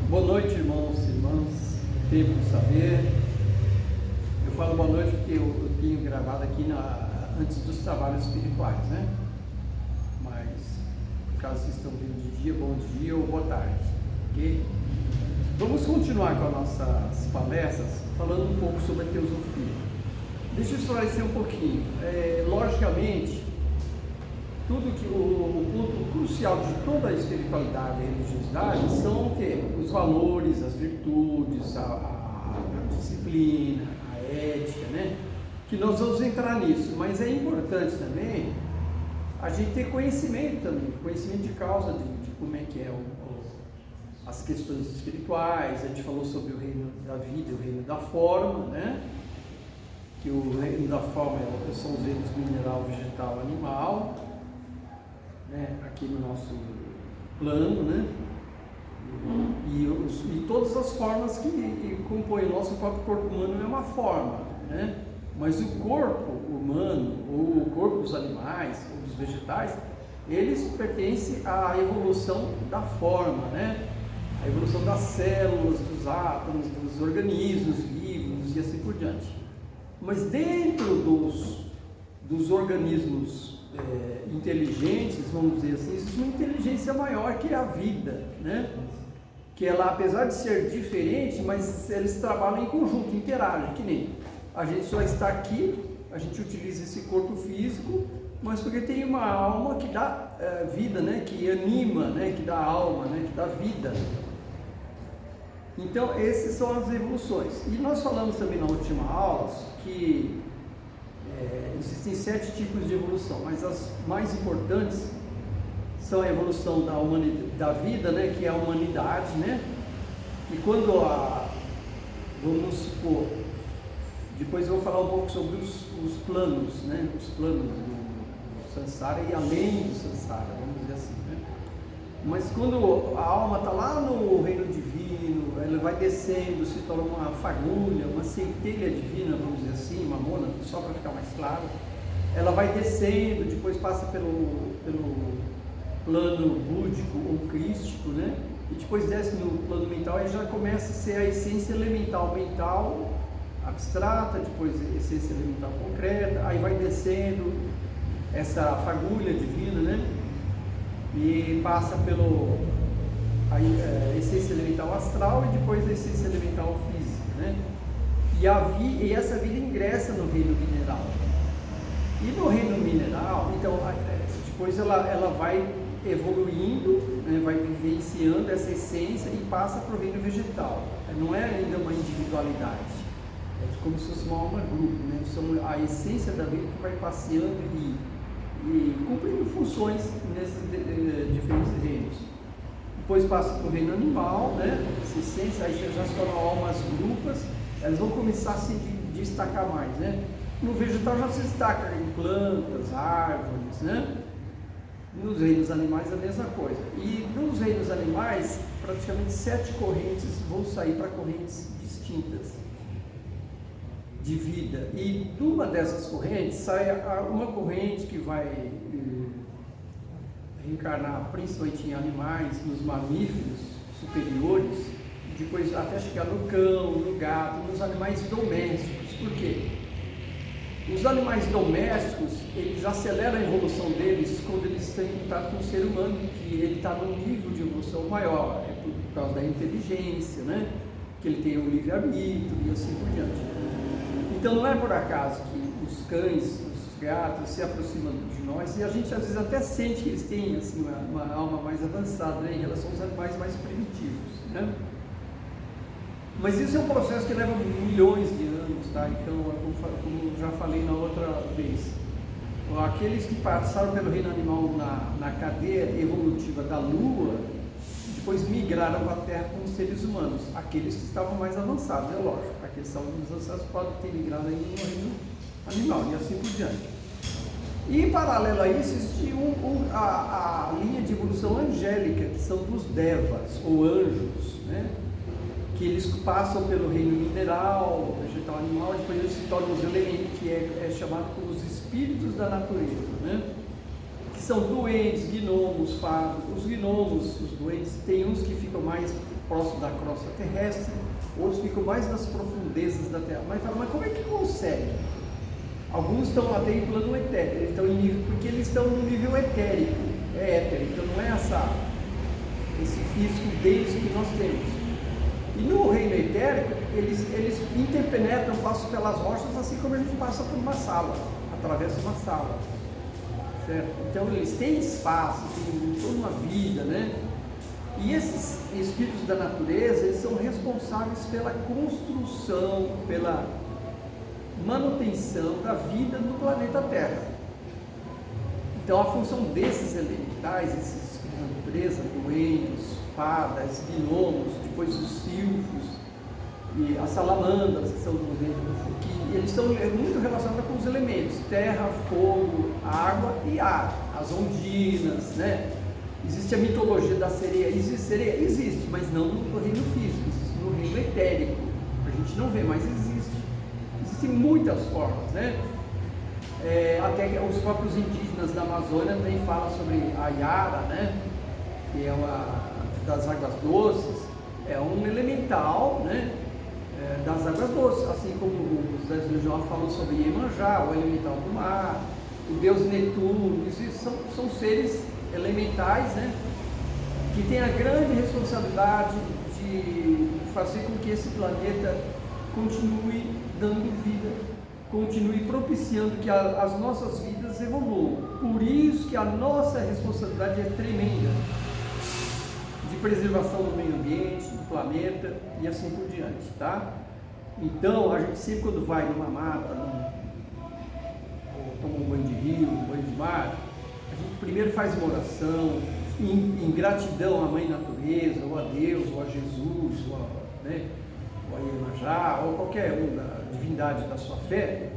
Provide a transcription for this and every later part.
Boa noite, irmãos e irmãs. Tempo de saber. Eu falo boa noite porque eu tenho gravado aqui antes dos trabalhos espirituais, né? Mas, caso vocês estão vendo de dia, bom dia ou boa tarde, ok? Vamos continuar com as nossas palestras falando um pouco sobre a teosofia. Deixa eu esclarecer um pouquinho. Logicamente, tudo que o ponto crucial de toda a espiritualidade e religiosidade são o quê? Os valores, as virtudes, a disciplina, a ética, né? Que nós vamos entrar nisso, mas é importante também a gente ter conhecimento também, conhecimento de causa de como é que é as questões espirituais. A gente falou sobre o reino da vida, o reino da forma, né? Que o reino da forma são os reinos mineral, vegetal, animal, né, aqui no nosso plano, né? E todas as formas que compõem o nosso próprio corpo humano é uma forma, né? Mas o corpo humano, ou o corpo dos animais, ou dos vegetais, eles pertencem à evolução da forma, né? A evolução das células, dos átomos, dos organismos vivos e assim por diante. Mas dentro dos organismos inteligentes, vamos dizer assim, existe uma inteligência maior que é a vida, né? Que ela, apesar de ser diferente, mas eles trabalham em conjunto, interagem, que nem a gente só está aqui, a gente utiliza esse corpo físico, mas porque tem uma alma que dá vida, né? Que anima, né? Que dá alma, né? Que dá vida. Então, essas são as evoluções. E nós falamos também na última aula que existem 7 tipos de evolução, mas as mais importantes são a evolução da vida, né, que é a humanidade, né? E quando vamos supor, depois eu vou falar um pouco sobre os planos, né? Os planos do Sansara e além do Sansara, vamos dizer assim, né? Mas quando a alma está lá no reino divino, ela vai descendo, se torna uma fagulha, uma centelha divina, vamos dizer assim, uma mona, só para ficar mais claro. Ela vai descendo, depois passa pelo plano búdico ou crístico, né? E depois desce no plano mental e já começa a ser a essência elemental mental abstrata, depois a essência elemental concreta, aí vai descendo essa fagulha divina, né? E passa a essência elemental astral e depois a essência elemental física, né? E essa vida ingressa no reino mineral. E no reino mineral, então, depois ela vai evoluindo, né? Vai vivenciando essa essência e passa para o reino vegetal. Não é ainda uma individualidade, é como se fosse uma alma grupo, né? A essência da vida que vai passeando e cumprindo funções nesses diferentes reinos. Depois passa para o reino animal, né? Essa essência, aí já se tornam almas grupas, elas vão começar a se destacar mais, né? No vegetal já se destaca em plantas, árvores, né? Nos reinos animais a mesma coisa. E nos reinos animais, praticamente 7 correntes vão sair para correntes distintas de vida, e de uma dessas correntes sai uma corrente que vai reencarnar principalmente em animais, nos mamíferos superiores, depois até chegar no cão, no gato, nos animais domésticos. Por quê? Os animais domésticos, eles aceleram a evolução deles quando eles têm contato com o ser humano, que ele está num nível de evolução maior, por causa da inteligência, né? Que ele tem o livre-arbítrio e assim por diante. Então não é por acaso que os cães, os gatos se aproximam de nós, e a gente às vezes até sente que eles têm assim, uma alma mais avançada, né, em relação aos animais mais primitivos, né? Mas isso é um processo que leva milhões de anos, tá? Então, como já falei na outra vez, aqueles que passaram pelo reino animal na cadeia evolutiva da Lua, depois migraram para a Terra como seres humanos. Aqueles que estavam mais avançados, é lógico. Aqueles que estavam mais avançados podem ter migrado ainda no reino animal e assim por diante. E em paralelo a isso, existe a linha de evolução angélica, que são dos devas, ou anjos, né? Que eles passam pelo reino mineral, vegetal, animal, depois eles se tornam os elementos, que é chamado como os espíritos da natureza, né? Que são duendes, gnomos, fados. Os gnomos, os duendes, tem uns que ficam mais próximo da crosta terrestre, outros ficam mais nas profundezas da terra. Mas fala, mas como é que consegue? Alguns estão até em plano etérico, eles estão em nível, porque eles estão no nível etérico, é étero, então não é esse físico deles que nós temos. E no reino etérico, eles interpenetram, passam pelas rochas, assim como a gente passa por uma sala, atravessa uma sala, certo? Então eles têm espaço, têm toda uma vida, né? E esses espíritos da natureza, eles são responsáveis pela construção, pela manutenção da vida no planeta Terra. Então a função desses elementais, esses espíritos da natureza, duendes, fadas, gnomos, depois os silfos e as salamandras, que são do reino, que eles estão muito relacionados com os elementos terra, fogo, água e ar, as ondinas, né? Existe a mitologia da sereia. Existe sereia? Existe, mas não no reino físico, existe no reino etérico. A gente não vê, mas existe. Existem muitas formas, né? Até que os próprios indígenas da Amazônia também falam sobre a Yara, né? Que é uma das águas doces, é um elemental, né? Das águas doces, assim como os das religiões falam sobre Iemanjá, o elemental do mar, o deus Netuno. São seres elementais, né, que tem a grande responsabilidade de fazer com que esse planeta continue dando vida, continue propiciando que as nossas vidas evoluam. Por isso que a nossa responsabilidade é tremenda, de preservação do meio ambiente, do planeta e assim por diante, tá? Então, a gente sempre quando vai numa mata, ou toma um banho de rio, um banho de mar, a gente primeiro faz uma oração em gratidão à Mãe Natureza, ou a Deus, ou a Jesus, ou a Iemanjá, ou qualquer um da divindade da sua fé.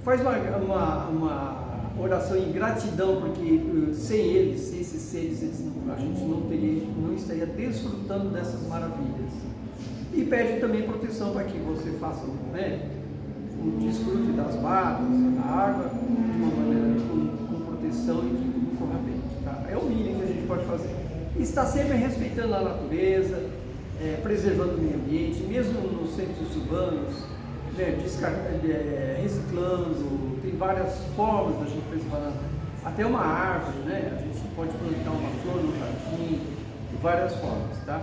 Faz uma oração em gratidão, porque sem eles, sem esses seres, a gente não estaria desfrutando dessas maravilhas. E pede também proteção para que você faça, né, o desfrute das matas, da água, de uma maneira com proteção e que tudo corra bem. Tá? É o mínimo que a gente pode fazer. E está sempre respeitando a natureza, preservando o meio ambiente, mesmo nos centros urbanos, né, reciclando. Tem várias formas da gente preservar, até uma árvore, né? A gente pode plantar uma flor no jardim, de várias formas, tá?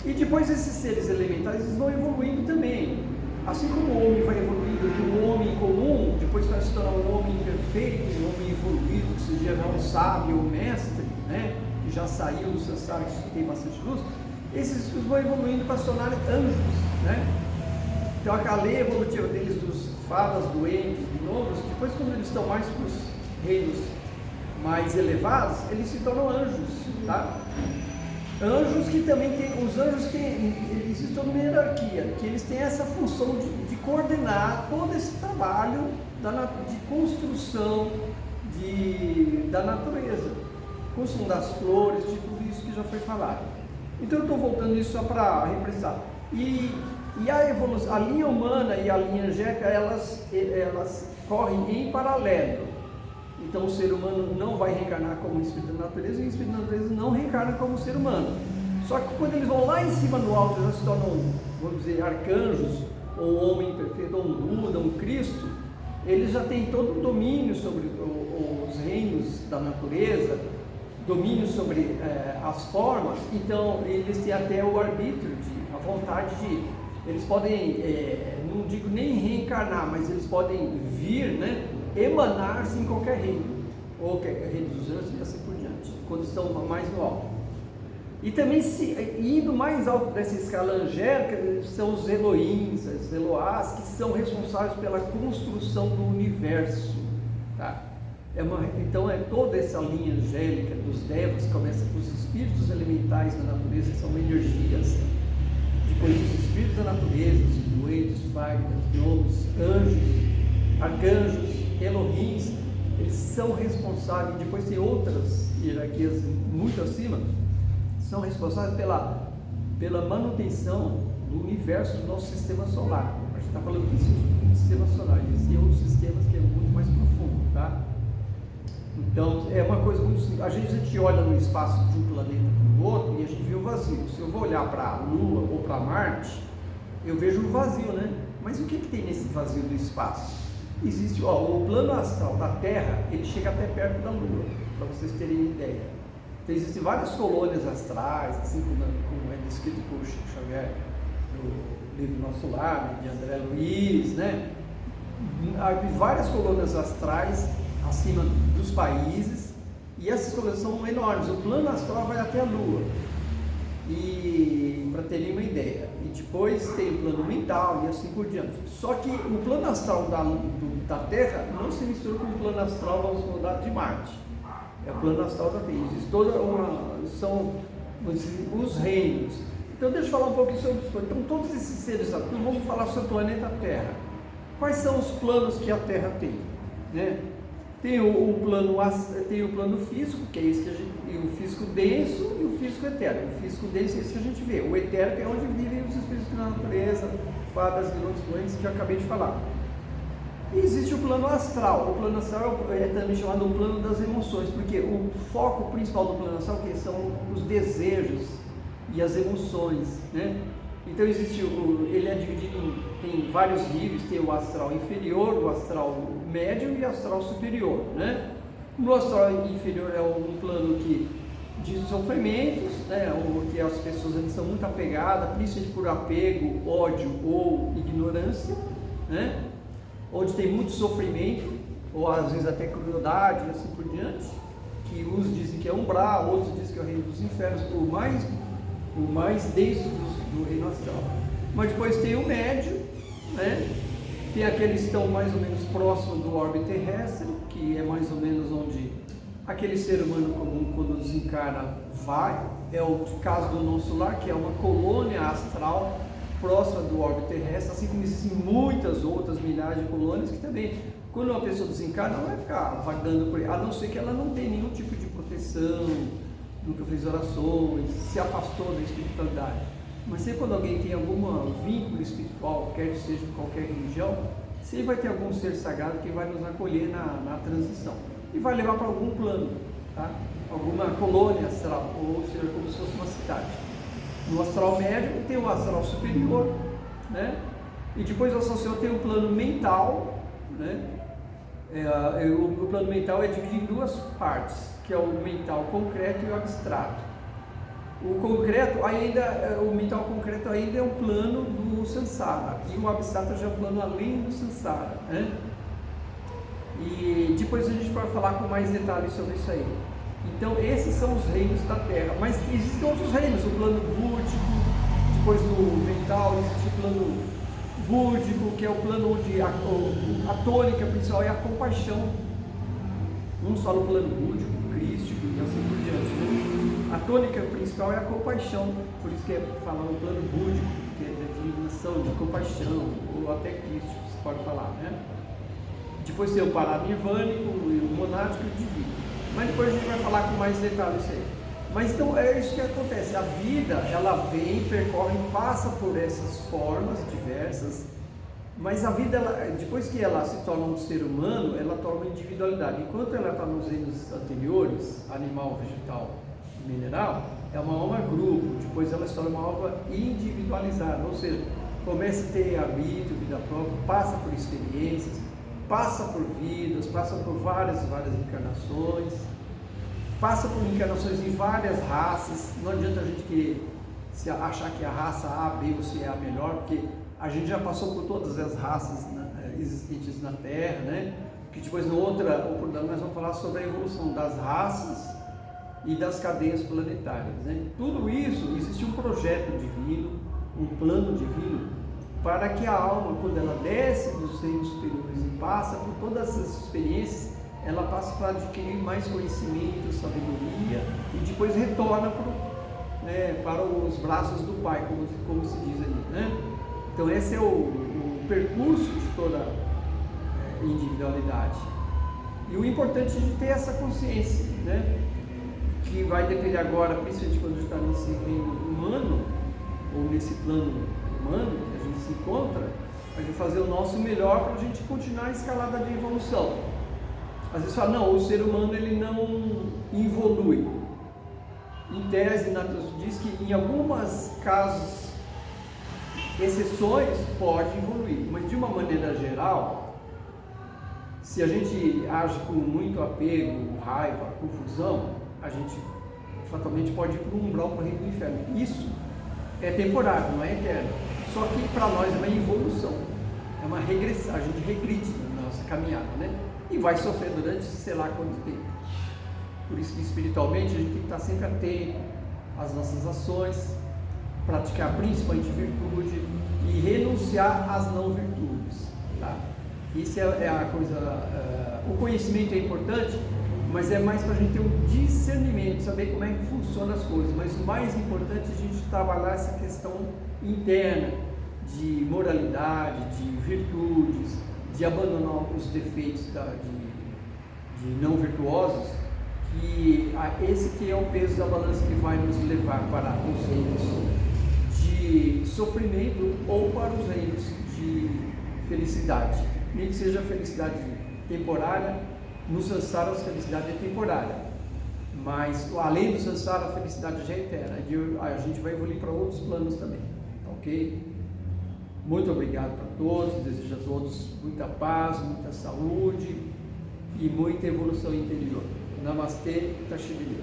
E depois esses seres elementais eles vão evoluindo também. Assim como o homem vai evoluindo de um homem comum, depois vai se tornar um homem perfeito, um homem evoluído, que se já é um sábio, um mestre, né? Que já saiu do samsara, que tem bastante luz. Esses espíritos vão evoluindo para se tornarem anjos, né? Então a cadeia evolutiva deles, dos fadas, duendes, gnomos, depois quando eles estão mais para os reinos mais elevados, eles se tornam anjos, tá? Anjos que também tem, os anjos eles estão numa hierarquia, que eles têm essa função de coordenar todo esse trabalho de construção da natureza, construção das flores, de tudo isso que já foi falado. Então eu estou voltando isso só para representar. E a evolução, a linha humana e a linha angélica, elas correm em paralelo. Então o ser humano não vai reencarnar como espírito da natureza e o espírito da natureza não reencarna como ser humano. Só que quando eles vão lá em cima no alto, já se tornam, vamos dizer, arcanjos, ou um homem perfeito, ou um Buda, um Cristo, eles já têm todo o domínio sobre os reinos da natureza, domínio sobre as formas. Então eles têm até o arbítrio, a vontade de... Eles podem, não digo nem reencarnar, mas eles podem vir, né, emanar-se em qualquer reino, ou reino dos anjos e assim por diante, quando estão mais no alto. E também, indo mais alto dessa escala angélica, são os Elohims, os Eloás, que são responsáveis pela construção do universo. Tá? Então toda essa linha angélica dos devas, começa com os espíritos elementais da natureza, que são energias. Depois os espíritos da natureza, os duendes, fadas, gnomos, anjos, arcanjos, Elohims, eles são responsáveis. Depois tem outras hierarquias muito acima, são responsáveis pela manutenção do universo do nosso sistema solar. A gente está falando disso do sistema solar, existem outros sistemas que é muito mais profundo, tá? Então, é uma coisa muito simples. A gente olha no espaço de um planeta para o outro e a gente vê o vazio. Se eu vou olhar para a Lua ou para Marte, eu vejo um vazio, né? Mas o que tem nesse vazio do espaço? Existe, o plano astral da Terra, ele chega até perto da Lua, para vocês terem ideia. Então, existem várias colônias astrais, assim como é descrito por Chico Xavier, no livro Nosso Lar, de André Luiz, né? Há várias colônias astrais acima dos países, e essas colônias são enormes. O plano astral vai até a Lua, e para terem uma ideia, e depois tem o plano mental e assim por diante. Só que o plano astral da Terra não se mistura com o plano astral, vamos mudar, de Marte. É o plano astral da Terra. Existe são os reinos. Então deixa eu falar um pouquinho sobre isso. Então todos esses seres, então vamos falar sobre o planeta Terra. Quais são os planos que a Terra tem, né? Tem o plano físico, que é esse que a gente, e o físico denso e o físico etéreo. O físico denso é esse que a gente vê. O etéreo é onde vivem os espíritos da natureza, fadas, grandes doentes, que eu acabei de falar. E existe o plano astral. O plano astral é também chamado o plano das emoções, porque o foco principal do plano astral são os desejos e as emoções, né? Então ele é dividido, tem vários níveis, tem o astral inferior, o astral médio e o astral superior, né? No astral inferior é um plano de sofrimentos, né? Que as pessoas são muito apegadas, principalmente por apego, ódio ou ignorância, né? Onde tem muito sofrimento, ou às vezes até crueldade e assim por diante, que uns dizem que é umbral, outros dizem que é o reino dos infernos, o mais denso do reino astral. Mas depois tem o médio, né? Tem aqueles que estão mais ou menos próximos do orbe terrestre, que é mais ou menos onde aquele ser humano comum, quando desencarna, vai. É o caso do Nosso Lar, que é uma colônia astral próxima do orbe terrestre, assim como existem muitas outras milhares de colônias que também, quando uma pessoa desencarna, ela vai ficar vagando por aí, a não ser que ela não tenha nenhum tipo de proteção, nunca fez orações, se afastou da espiritualidade. Mas sempre quando alguém tem algum vínculo espiritual, quer que seja de qualquer religião, sempre vai ter algum ser sagrado que vai nos acolher na transição e vai levar para algum plano, tá? Alguma colônia astral, ou seja, como se fosse uma cidade. No astral médio tem o astral superior, né? E depois do astral superior tem o plano mental, né? O plano mental é dividido em duas partes, que é o mental concreto e o abstrato. O concreto ainda, o mental concreto ainda é um plano do Sansara, e o abstrato já é um plano além do Sansara, né? E depois a gente pode falar com mais detalhes sobre isso aí. Então esses são os reinos da Terra, mas existem outros reinos, o plano búdico, depois o mental, existe o plano búdico, que é o plano onde a tônica principal é a compaixão, não só no plano búdico, crístico e assim por diante, né? A tônica principal é a compaixão, por isso que é falar no plano búdico, que é de iluminação, de compaixão, ou até crístico, você pode falar, né? Depois tem o paranirvânico, o monádico e o divino. Mas depois a gente vai falar com mais detalhes isso aí. Mas então é isso que acontece, a vida, ela vem, percorre, passa por essas formas diversas, mas a vida, depois que ela se torna um ser humano, ela torna individualidade. Enquanto ela está nos reinos anteriores, animal, vegetal, mineral, é uma alma grupo, depois ela se torna uma alma individualizada, ou seja, começa a ter arbítrio, vida própria, passa por experiências, passa por vidas, passa por várias encarnações, passa por encarnações em várias raças. Não adianta a gente achar que a raça A, B ou C é a melhor, porque a gente já passou por todas as raças existentes na Terra, né? Que depois na outra oportunidade nós vamos falar sobre a evolução das raças e das cadeias planetárias, né? Tudo isso, existe um projeto divino, um plano divino, para que a alma, quando ela desce dos reinos superiores e passa por todas essas experiências, ela passa para adquirir mais conhecimento, sabedoria, e depois retorna para os braços do Pai, como se diz ali, né? Então esse é o percurso de toda individualidade. E o importante é de ter essa consciência, né? Que vai depender agora, principalmente quando a gente está nesse reino humano, ou nesse plano humano que a gente se encontra, a gente fazer o nosso melhor para a gente continuar a escalada de evolução. Às vezes fala, não, o ser humano ele não evolui. Em tese, Nathan diz que em alguns casos, exceções, pode evoluir, mas de uma maneira geral, se a gente age com muito apego, raiva, confusão, a gente fatalmente pode ir para o umbral, para o reino do inferno. Isso é temporário, não é eterno. Só que para nós é uma evolução, é uma regressão, a gente regride na nossa caminhada, né? E vai sofrer durante sei lá quanto tempo. Por isso que espiritualmente a gente tem que estar sempre atento às nossas ações, praticar principalmente virtude e renunciar às não virtudes, tá? Isso é a coisa, o conhecimento é importante, mas é mais para a gente ter um discernimento, saber como é que funcionam as coisas, mas o mais importante é a gente trabalhar essa questão interna de moralidade, de virtudes, de abandonar os defeitos de não virtuosos, que esse que é o peso da balança que vai nos levar para os reinos de sofrimento ou para os reinos de felicidade, nem que seja felicidade temporária. No Sansara a felicidade é temporária, mas além do Sansara a felicidade já é eterna, e a gente vai evoluir para outros planos também, ok? Muito obrigado para todos, desejo a todos muita paz, muita saúde e muita evolução interior. Namastê, Tashibili.